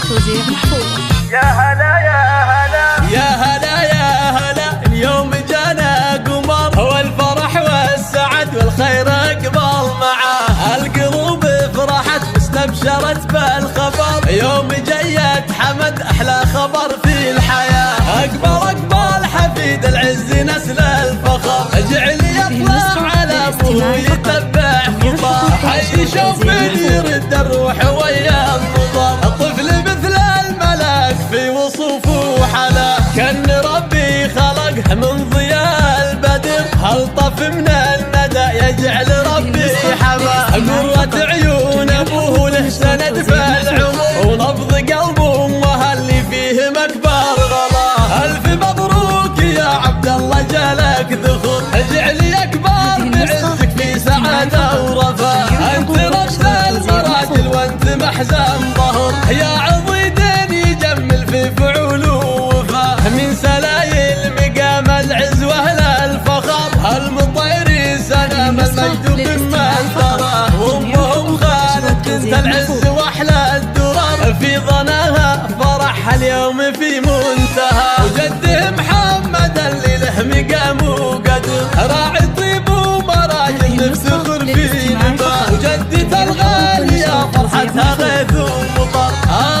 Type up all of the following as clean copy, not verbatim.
والتوزيع محفوظ. يا هلا يا هلا يا هلا يا هلا، اليوم جانا قمر، هو الفرح والسعد والخير اقبل معاه. القلوب فرحت واستبشرت بالخبر، يوم جيت حمد احلى خبر في الحياه. اقبل حفيد العز نسل الفخر، اجعل يطلع على ابوه يتبع خطاه. حي شوف يرد الروح ويا النظر، الطفل مثل الملاك في وصوفه وحلا. كان ربي خلقه من ضياء البدر، هل طف من الندى يجعل ربي حماه. قرة عيون ابوه له سند في العمر، ونبض قلبه امه اللي فيه مكبر غلا. الف مبروك يا عبد الله جالك ذخر، اجعل يكبر بعزك في سعاده ورفاه. انت رمز المراجل وانت محزن ظهر، يا عضيد يجمل في فعوله وفاه. من سلايل مقام العز واهل الفخر، المطير سلام المجد بمن تراه. وامهم خالد بنت العز واحلى الدرر، في ظناها فرحها اليوم في منتهى. وجده محمد اللي له مقام وقدر، راعي طيب ومراجل نفتخر في نباه. وجدة الغالية فرحتها غيث ومطر،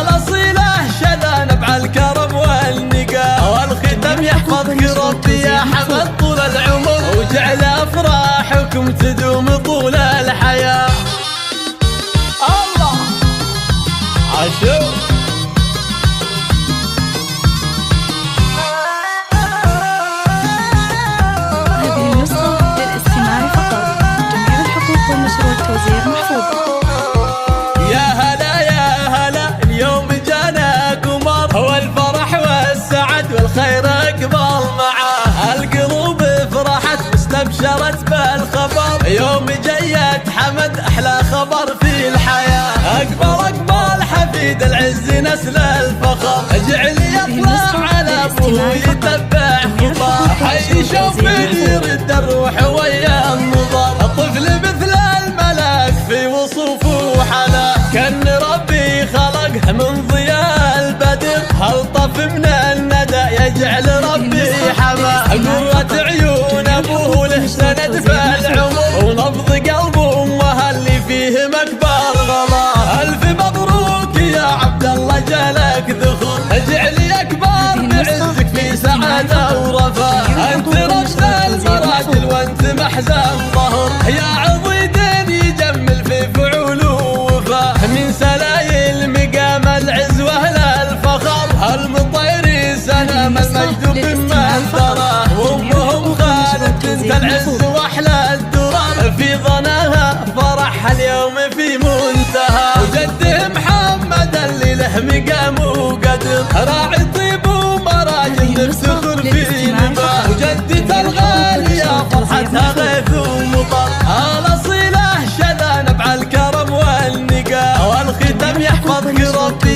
الاصيله شذا نبع الكرم والنقاء. والختم يحفظك ربي يا حمد طول العمر، وجعل افراحكم تدوم طول الحياه. الله عاشور. هذه النسخة للاستماع فقط، جميع الحقوق والنشر والتوزيع محفوظ. يا هلا يا هلا، اليوم جانا قمر، هو الفرح والسعد والخير اقبل معاه. القلوب فرحت واستبشرت بالخبر، يوم جيت حمد احلى خبر في الحياه. اقبل حفيد العز نسل الفخر، اجعل يطلع على ابوه يتبع خطاه. حي شوف يرد الروح ويا النظر، الطفل مثل الملاك في وصوفه وحلا. كان ربي خلقه من ضياء البدر، هل طف من الندى يجعل ربي حماه. قرة عيون ابوه له سند في العمر، ونبض قلبه امه اللي فيه مكبر غلا. الف مبروك يا عبد الله جالك ذخر، اجعل يكبر بعزك في سعاده ورفاه. انت رمز المراجل وانت محزن ظهر، يا عضيد يجمل في فعوله وفاه. من سلايل مقام العز واهل الفخر، المطير سلام المجد بمن تراه. وامهم خالد بنت العز واحلى الدرر، في ظناها فرحها اليوم في منتهى. وجده محمد اللي له مقام وقدر، راعي طيب ومراجل نفتخر في نباه. وجدة الغالية فرحتها غيث ومطر، الاصيله شذا نبع الكرم والنقاء. والختم يحفظك ربي